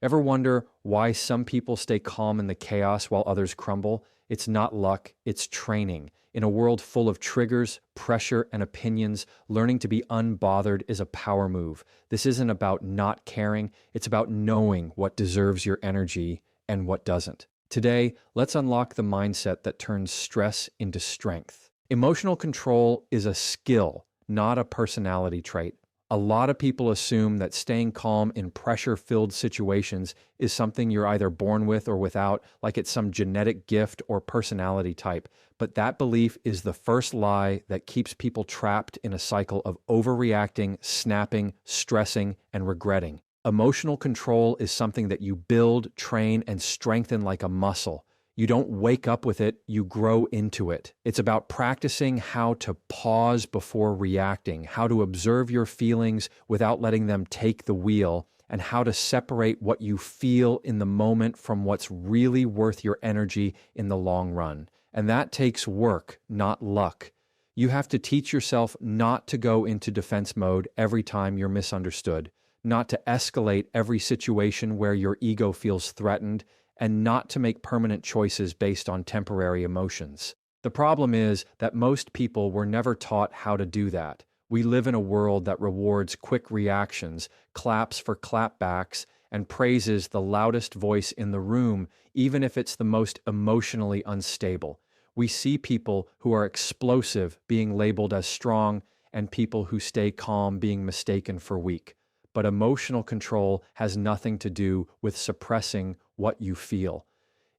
Ever wonder why some people stay calm in the chaos while others crumble? It's not luck, it's training. In a world full of triggers, pressure, and opinions, learning to be unbothered is a power move. This isn't about not caring, it's about knowing what deserves your energy and what doesn't. Today, let's unlock the mindset that turns stress into strength. Emotional control is a skill, not a personality trait. A lot of people assume that staying calm in pressure-filled situations is something you're either born with or without, like it's some genetic gift or personality type. But that belief is the first lie that keeps people trapped in a cycle of overreacting, snapping, stressing, and regretting. Emotional control is something that you build, train, and strengthen like a muscle. You don't wake up with it, you grow into it. It's about practicing how to pause before reacting, how to observe your feelings without letting them take the wheel, and how to separate what you feel in the moment from what's really worth your energy in the long run. And that takes work, not luck. You have to teach yourself not to go into defense mode every time you're misunderstood, not to escalate every situation where your ego feels threatened, and not to make permanent choices based on temporary emotions. The problem is that most people were never taught how to do that. We live in a world that rewards quick reactions, claps for clapbacks, and praises the loudest voice in the room, even if it's the most emotionally unstable. We see people who are explosive being labeled as strong, and people who stay calm being mistaken for weak. But emotional control has nothing to do with suppressing what you feel.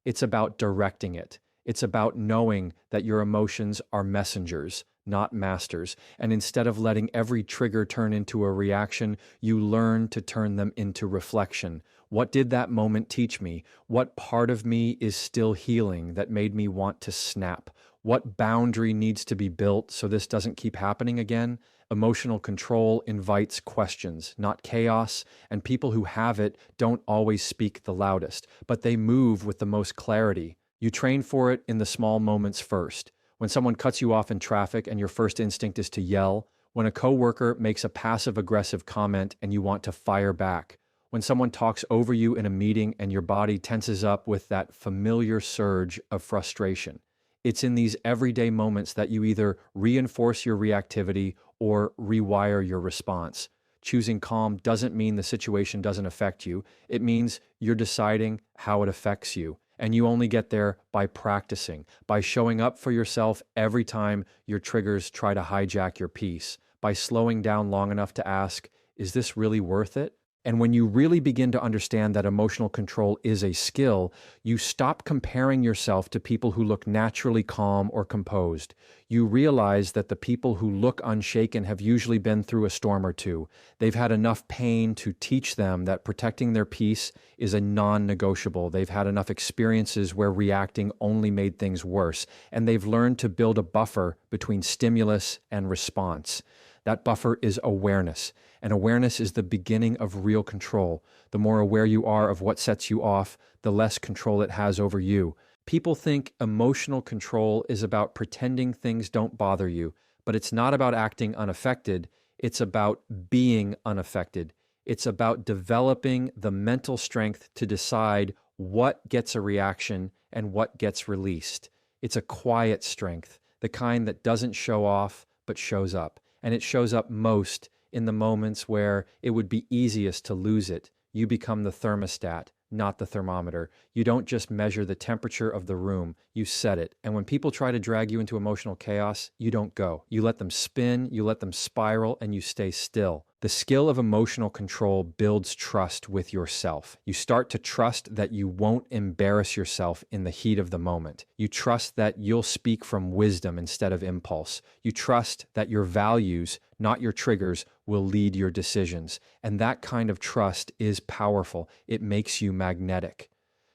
It's about directing it. It's about knowing that your emotions are messengers, not masters. And instead of letting every trigger turn into a reaction, you learn to turn them into reflection. What did that moment teach me? What part of me is still healing that made me want to snap? What boundary needs to be built so this doesn't keep happening again? Emotional control invites questions, not chaos, and people who have it don't always speak the loudest, but they move with the most clarity. You train for it in the small moments first. When someone cuts you off in traffic and your first instinct is to yell, when a coworker makes a passive-aggressive comment and you want to fire back, when someone talks over you in a meeting and your body tenses up with that familiar surge of frustration. It's in these everyday moments that you either reinforce your reactivity or rewire your response. Choosing calm doesn't mean the situation doesn't affect you. It means you're deciding how it affects you. And you only get there by practicing, by showing up for yourself every time your triggers try to hijack your peace, by slowing down long enough to ask, is this really worth it? And when you really begin to understand that emotional control is a skill, you stop comparing yourself to people who look naturally calm or composed. You realize that the people who look unshaken have usually been through a storm or two. They've had enough pain to teach them that protecting their peace is a non-negotiable. They've had enough experiences where reacting only made things worse, and they've learned to build a buffer between stimulus and response. That buffer is awareness, and awareness is the beginning of real control. The more aware you are of what sets you off, the less control it has over you. People think emotional control is about pretending things don't bother you, but it's not about acting unaffected. It's about being unaffected. It's about developing the mental strength to decide what gets a reaction and what gets released. It's a quiet strength, the kind that doesn't show off, but shows up. And it shows up most in the moments where it would be easiest to lose it. You become the thermostat, not the thermometer. You don't just measure the temperature of the room, you set it. And when people try to drag you into emotional chaos, you don't go. You let them spin, you let them spiral, and you stay still. The skill of emotional control builds trust with yourself. You start to trust that you won't embarrass yourself in the heat of the moment. You trust that you'll speak from wisdom instead of impulse. You trust that your values, not your triggers, will lead your decisions. And that kind of trust is powerful. It makes you magnetic.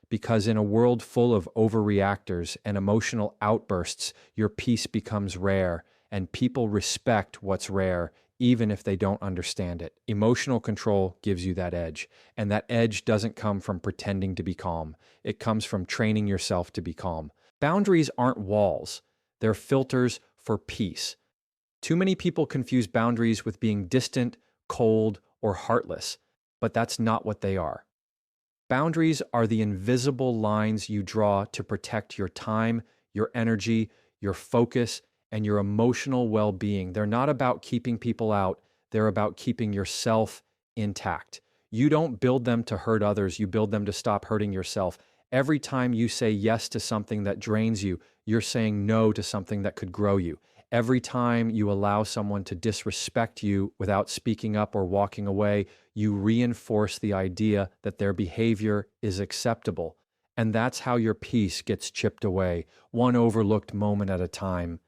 Because in a world full of overreactors and emotional outbursts, your peace becomes rare, and people respect what's rare, even if they don't understand it. Emotional control gives you that edge, and that edge doesn't come from pretending to be calm. It comes from training yourself to be calm. Boundaries aren't walls. They're filters for peace. Too many people confuse boundaries with being distant, cold, or heartless, but that's not what they are. Boundaries are the invisible lines you draw to protect your time, your energy, your focus, and your emotional well being. They're not about keeping people out, they're about keeping yourself intact. You don't build them to hurt others, you build them to stop hurting yourself. Every time you say yes to something that drains you, you're saying no to something that could grow you. Every time you allow someone to disrespect you without speaking up or walking away, you reinforce the idea that their behavior is acceptable. And that's how your peace gets chipped away, one overlooked moment at a time.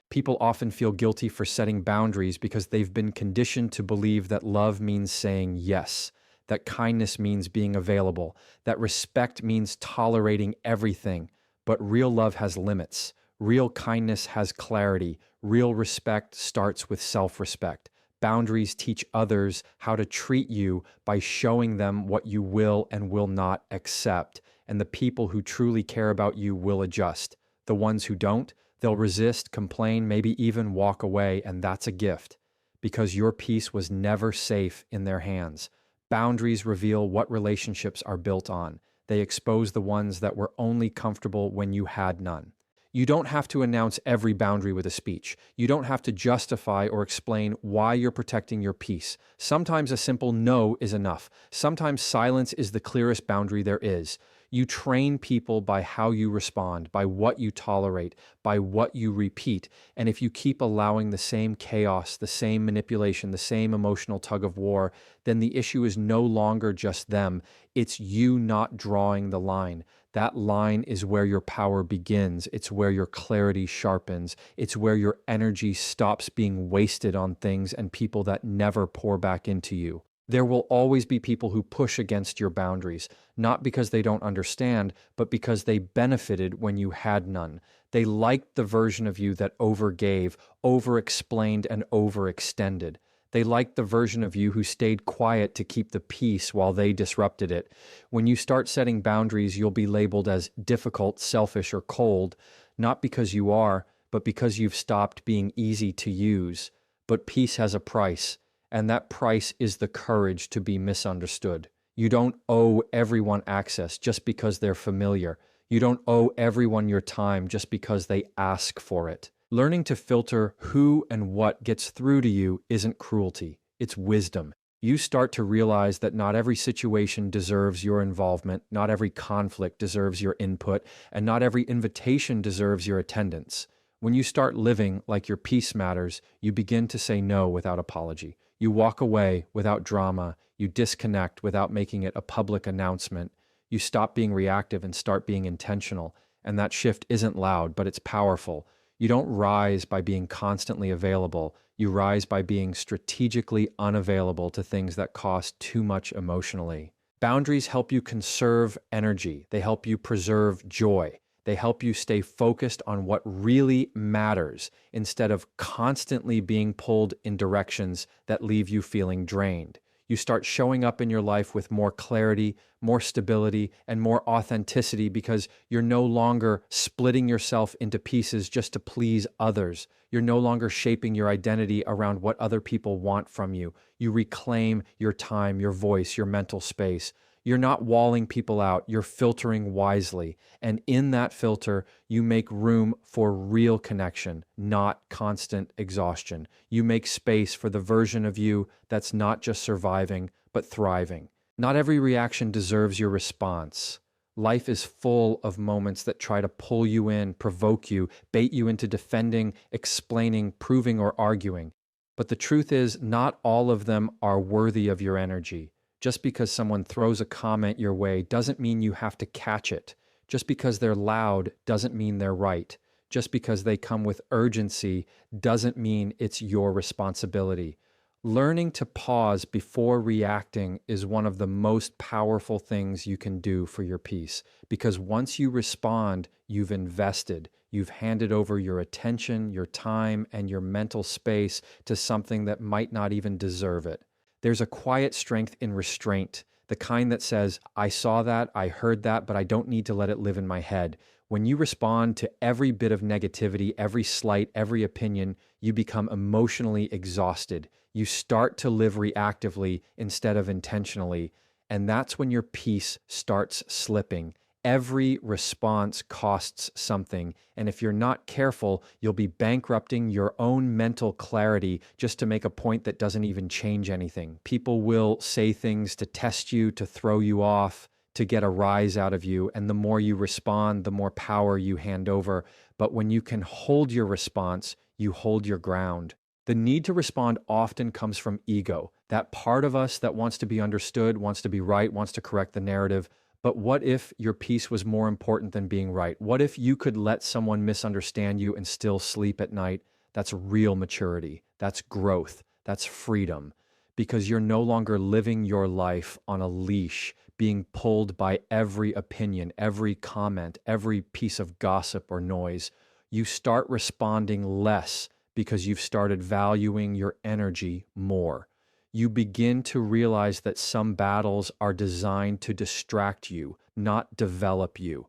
People often feel guilty for setting boundaries because they've been conditioned to believe that love means saying yes, that kindness means being available, that respect means tolerating everything. But real love has limits. Real kindness has clarity. Real respect starts with self-respect. Boundaries teach others how to treat you by showing them what you will and will not accept. And the people who truly care about you will adjust. The ones who don't, they'll resist, complain, maybe even walk away, and that's a gift, because your peace was never safe in their hands. Boundaries reveal what relationships are built on. They expose the ones that were only comfortable when you had none. You don't have to announce every boundary with a speech. You don't have to justify or explain why you're protecting your peace. Sometimes a simple no is enough. Sometimes silence is the clearest boundary there is. You train people by how you respond, by what you tolerate, by what you repeat. And if you keep allowing the same chaos, the same manipulation, the same emotional tug of war, then the issue is no longer just them. It's you not drawing the line. That line is where your power begins. It's where your clarity sharpens. It's where your energy stops being wasted on things and people that never pour back into you. There will always be people who push against your boundaries, not because they don't understand, but because they benefited when you had none. They liked the version of you that overgave, over-explained, and overextended. They liked the version of you who stayed quiet to keep the peace while they disrupted it. When you start setting boundaries, you'll be labeled as difficult, selfish, or cold, not because you are, but because you've stopped being easy to use. But peace has a price, and that price is the courage to be misunderstood. You don't owe everyone access just because they're familiar. You don't owe everyone your time just because they ask for it. Learning to filter who and what gets through to you isn't cruelty, it's wisdom. You start to realize that not every situation deserves your involvement, not every conflict deserves your input, and not every invitation deserves your attendance. When you start living like your peace matters, you begin to say no without apology. You walk away without drama. You disconnect without making it a public announcement. You stop being reactive and start being intentional. And that shift isn't loud, but it's powerful. You don't rise by being constantly available. You rise by being strategically unavailable to things that cost too much emotionally. Boundaries help you conserve energy. They help you preserve joy. They help you stay focused on what really matters instead of constantly being pulled in directions that leave you feeling drained. You start showing up in your life with more clarity, more stability, and more authenticity because you're no longer splitting yourself into pieces just to please others. You're no longer shaping your identity around what other people want from you. You reclaim your time, your voice, your mental space. You're not walling people out, you're filtering wisely. And in that filter, you make room for real connection, not constant exhaustion. You make space for the version of you that's not just surviving, but thriving. Not every reaction deserves your response. Life is full of moments that try to pull you in, provoke you, bait you into defending, explaining, proving, or arguing. But the truth is, not all of them are worthy of your energy. Just because someone throws a comment your way doesn't mean you have to catch it. Just because they're loud doesn't mean they're right. Just because they come with urgency doesn't mean it's your responsibility. Learning to pause before reacting is one of the most powerful things you can do for your peace, because once you respond, you've invested. You've handed over your attention, your time, and your mental space to something that might not even deserve it. There's a quiet strength in restraint, the kind that says, I saw that, I heard that, but I don't need to let it live in my head. When you respond to every bit of negativity, every slight, every opinion, you become emotionally exhausted. You start to live reactively instead of intentionally. And that's when your peace starts slipping. Every response costs something. And if you're not careful, you'll be bankrupting your own mental clarity just to make a point that doesn't even change anything. People will say things to test you, to throw you off, to get a rise out of you. And the more you respond, the more power you hand over. But when you can hold your response, you hold your ground. The need to respond often comes from ego, that part of us that wants to be understood, wants to be right, wants to correct the narrative. But what if your peace was more important than being right? What if you could let someone misunderstand you and still sleep at night? That's real maturity. That's growth. That's freedom. Because you're no longer living your life on a leash, being pulled by every opinion, every comment, every piece of gossip or noise. You start responding less because you've started valuing your energy more. You begin to realize that some battles are designed to distract you, not develop you.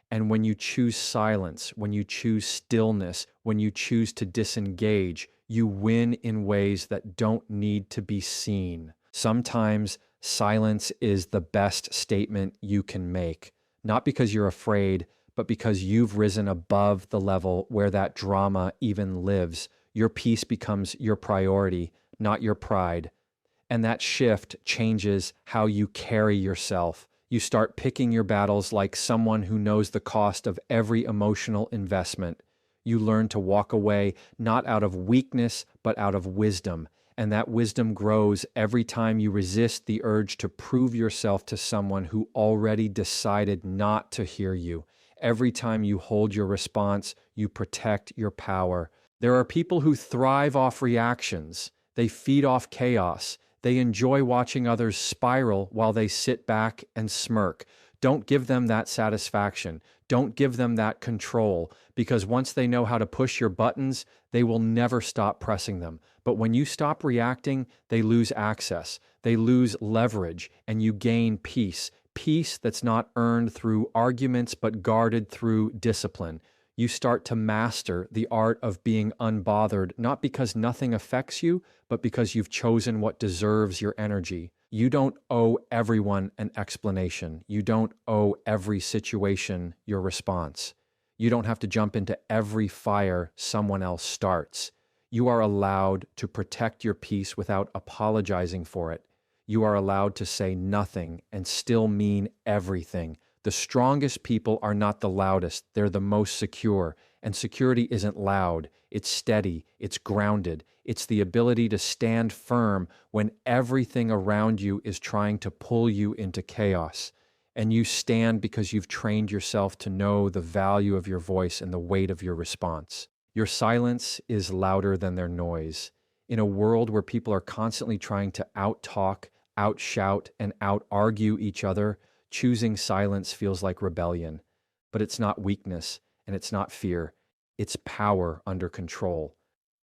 And when you choose silence, when you choose stillness, when you choose to disengage, you win in ways that don't need to be seen. Sometimes silence is the best statement you can make, not because you're afraid, but because you've risen above the level where that drama even lives. Your peace becomes your priority, not your pride. And that shift changes how you carry yourself. You start picking your battles like someone who knows the cost of every emotional investment. You learn to walk away not out of weakness, but out of wisdom. And that wisdom grows every time you resist the urge to prove yourself to someone who already decided not to hear you. Every time you hold your response, you protect your power. There are people who thrive off reactions. They feed off chaos. They enjoy watching others spiral while they sit back and smirk. Don't give them that satisfaction. Don't give them that control, because once they know how to push your buttons, they will never stop pressing them. But when you stop reacting, they lose access. They lose leverage, and you gain peace. Peace that's not earned through arguments, but guarded through discipline. You start to master the art of being unbothered, not because nothing affects you, but because you've chosen what deserves your energy. You don't owe everyone an explanation. You don't owe every situation your response. You don't have to jump into every fire someone else starts. You are allowed to protect your peace without apologizing for it. You are allowed to say nothing and still mean everything. The strongest people are not the loudest, they're the most secure. And security isn't loud, it's steady, it's grounded. It's the ability to stand firm when everything around you is trying to pull you into chaos. And you stand because you've trained yourself to know the value of your voice and the weight of your response. Your silence is louder than their noise. In a world where people are constantly trying to out-talk, out-shout, and out-argue each other, choosing silence feels like rebellion. But it's not weakness, and it's not fear. It's power under control.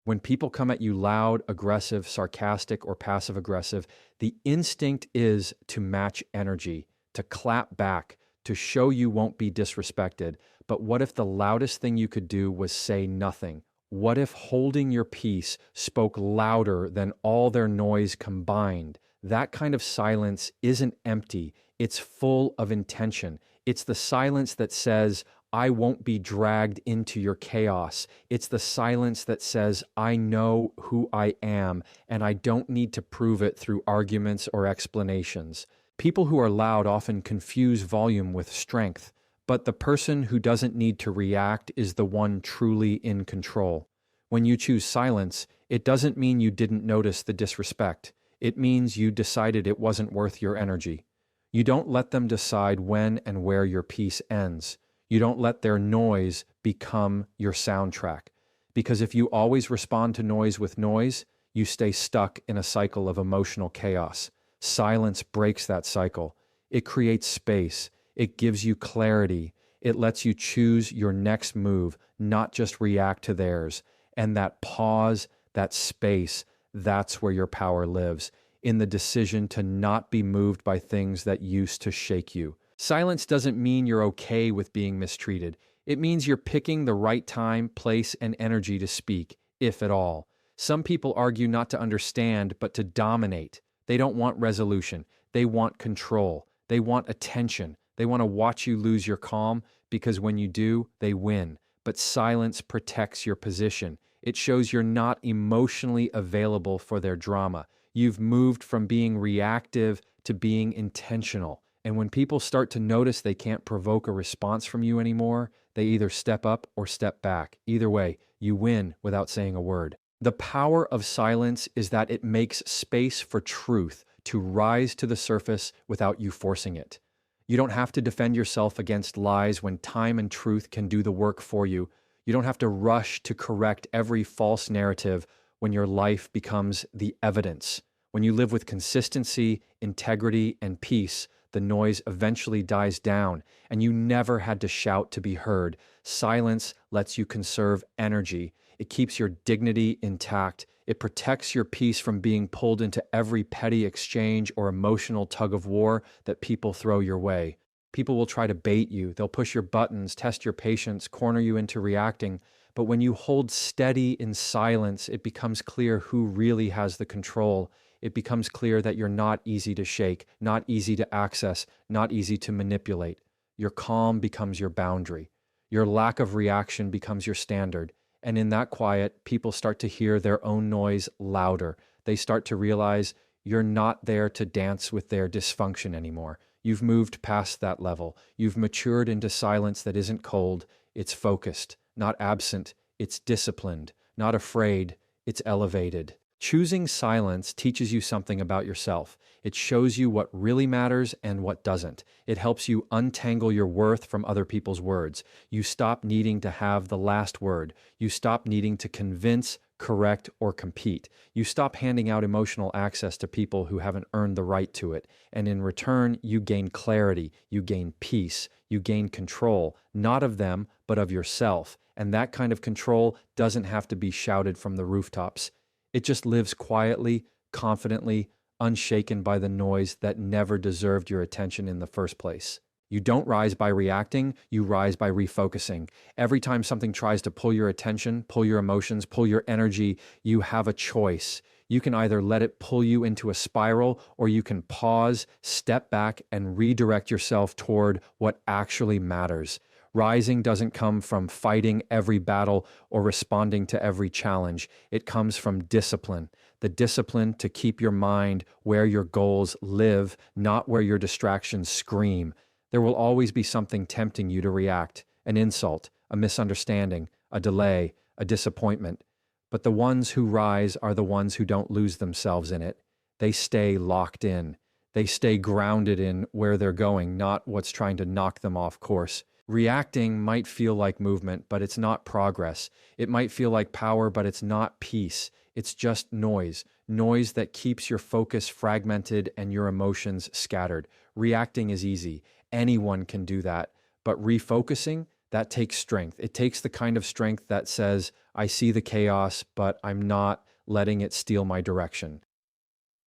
When people come at you loud, aggressive, sarcastic, or passive-aggressive, the instinct is to match energy, to clap back, to show you won't be disrespected. But what if the loudest thing you could do was say nothing? What if holding your peace spoke louder than all their noise combined? That kind of silence isn't empty. It's full of intention. It's the silence that says, I won't be dragged into your chaos. It's the silence that says, I know who I am, and I don't need to prove it through arguments or explanations. People who are loud often confuse volume with strength, but the person who doesn't need to react is the one truly in control. When you choose silence, it doesn't mean you didn't notice the disrespect. It means you decided it wasn't worth your energy. You don't let them decide when and where your peace ends. You don't let their noise become your soundtrack. Because if you always respond to noise with noise, you stay stuck in a cycle of emotional chaos. Silence breaks that cycle. It creates space. It gives you clarity. It lets you choose your next move, not just react to theirs. And that pause, that space, that's where your power lives, in the decision to not be moved by things that used to shake you. Silence doesn't mean you're okay with being mistreated. It means you're picking the right time, place, and energy to speak, if at all. Some people argue not to understand, but to dominate. They don't want resolution. They want control. They want attention. They want to watch you lose your calm because when you do, they win. But silence protects your position. It shows you're not emotionally available for their drama. You've moved from being reactive to being intentional. And when people start to notice they can't provoke a response from you anymore, they either step up or step back. Either way, you win without saying a word. The power of silence is that it makes space for truth to rise to the surface without you forcing it. You don't have to defend yourself against lies when time and truth can do the work for you. You don't have to rush to correct every false narrative when your life becomes the evidence. When you live with consistency, integrity, and peace, the noise eventually dies down, and you never had to shout to be heard. Silence lets you conserve energy. It keeps your dignity intact. It protects your peace from being pulled into every petty exchange or emotional tug of war that people throw your way. People will try to bait you. They'll push your buttons, test your patience, corner you into reacting. But when you hold steady in silence, it becomes clear who really has the control. It becomes clear that you're not easy to shake, not easy to access, not easy to manipulate. Your calm becomes your boundary. Your lack of reaction becomes your standard. And in that quiet, people start to hear their own noise louder. They start to realize you're not there to dance with their dysfunction anymore. You've moved past that level. You've matured into silence that isn't cold. It's focused, not absent. It's disciplined, not afraid. It's elevated. Choosing silence teaches you something about yourself. It shows you what really matters and what doesn't. It helps you untangle your worth from other people's words. You stop needing to have the last word. You stop needing to convince, correct, or compete. You stop handing out emotional access to people who haven't earned the right to it. And in return, you gain clarity, you gain peace, you gain control, not of them, but of yourself. And that kind of control doesn't have to be shouted from the rooftops. It just lives quietly, confidently, unshaken by the noise that never deserved your attention in the first place. You don't rise by reacting, you rise by refocusing. Every time something tries to pull your attention, pull your emotions, pull your energy, you have a choice. You can either let it pull you into a spiral, or you can pause, step back, and redirect yourself toward what actually matters. Rising doesn't come from fighting every battle or responding to every challenge. It comes from discipline. The discipline to keep your mind where your goals live, not where your distractions scream. There will always be something tempting you to react, an insult, a misunderstanding, a delay, a disappointment. But the ones who rise are the ones who don't lose themselves in it. They stay locked in. They stay grounded in where they're going, not what's trying to knock them off course. Reacting might feel like movement, but it's not progress. It might feel like power, but it's not peace. It's just noise. Noise that keeps your focus fragmented and your emotions scattered. Reacting is easy. Anyone can do that. But refocusing, that takes strength. It takes the kind of strength that says, I see the chaos, but I'm not letting it steal my direction.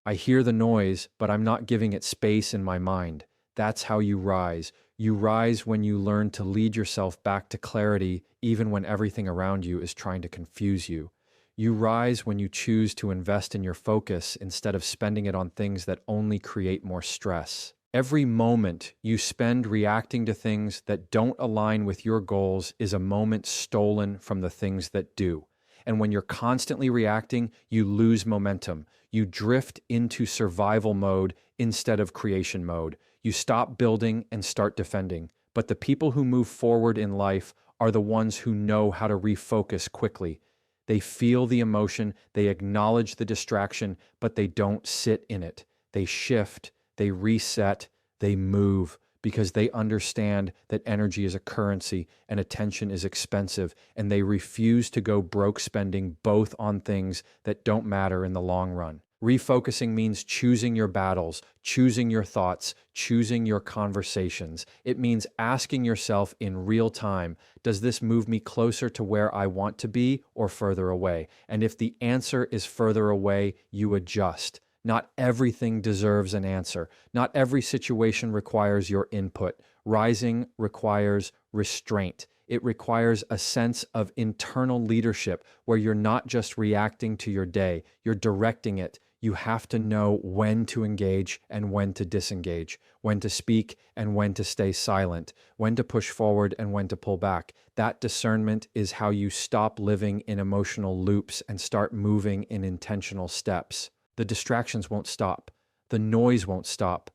I hear the noise, but I'm not giving it space in my mind. That's how you rise. You rise when you learn to lead yourself back to clarity, even when everything around you is trying to confuse you. You rise when you choose to invest in your focus instead of spending it on things that only create more stress. Every moment you spend reacting to things that don't align with your goals is a moment stolen from the things that do. And when you're constantly reacting, you lose momentum. You drift into survival mode instead of creation mode. You stop building and start defending. But the people who move forward in life are the ones who know how to refocus quickly. They feel the emotion, they acknowledge the distraction, but they don't sit in it. They shift, they reset, they move, because they understand that energy is a currency and attention is expensive, and they refuse to go broke spending both on things that don't matter in the long run. Refocusing means choosing your battles, choosing your thoughts, choosing your conversations. It means asking yourself in real time, does this move me closer to where I want to be or further away? And if the answer is further away, you adjust. Not everything deserves an answer. Not every situation requires your input. Rising requires restraint. It requires a sense of internal leadership where you're not just reacting to your day, you're directing it. You have to know when to engage and when to disengage, when to speak and when to stay silent, when to push forward and when to pull back. That discernment is how you stop living in emotional loops and start moving in intentional steps. The distractions won't stop. The noise won't stop.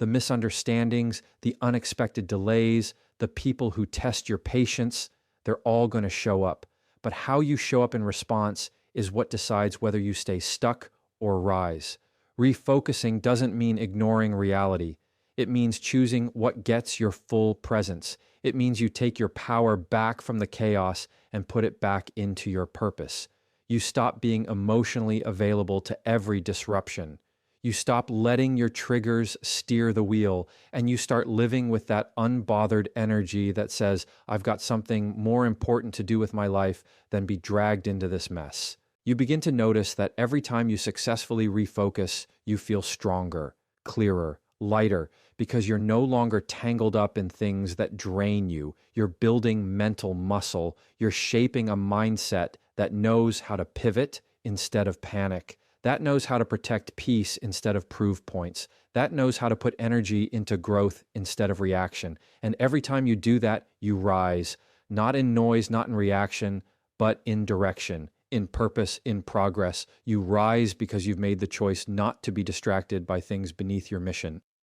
The misunderstandings, the unexpected delays, the people who test your patience, they're all going to show up. But how you show up in response is what decides whether you stay stuck or rise. Refocusing doesn't mean ignoring reality. It means choosing what gets your full presence. It means you take your power back from the chaos and put it back into your purpose. You stop being emotionally available to every disruption. You stop letting your triggers steer the wheel, and you start living with that unbothered energy that says, I've got something more important to do with my life than be dragged into this mess. You begin to notice that every time you successfully refocus, you feel stronger, clearer, lighter, because you're no longer tangled up in things that drain you. You're building mental muscle. You're shaping a mindset that knows how to pivot instead of panic. That knows how to protect peace instead of proof points. That knows how to put energy into growth instead of reaction. And every time you do that, you rise, not in noise, not in reaction, but in direction, in purpose, in progress. You rise because you've made the choice not to be distracted by things beneath your mission.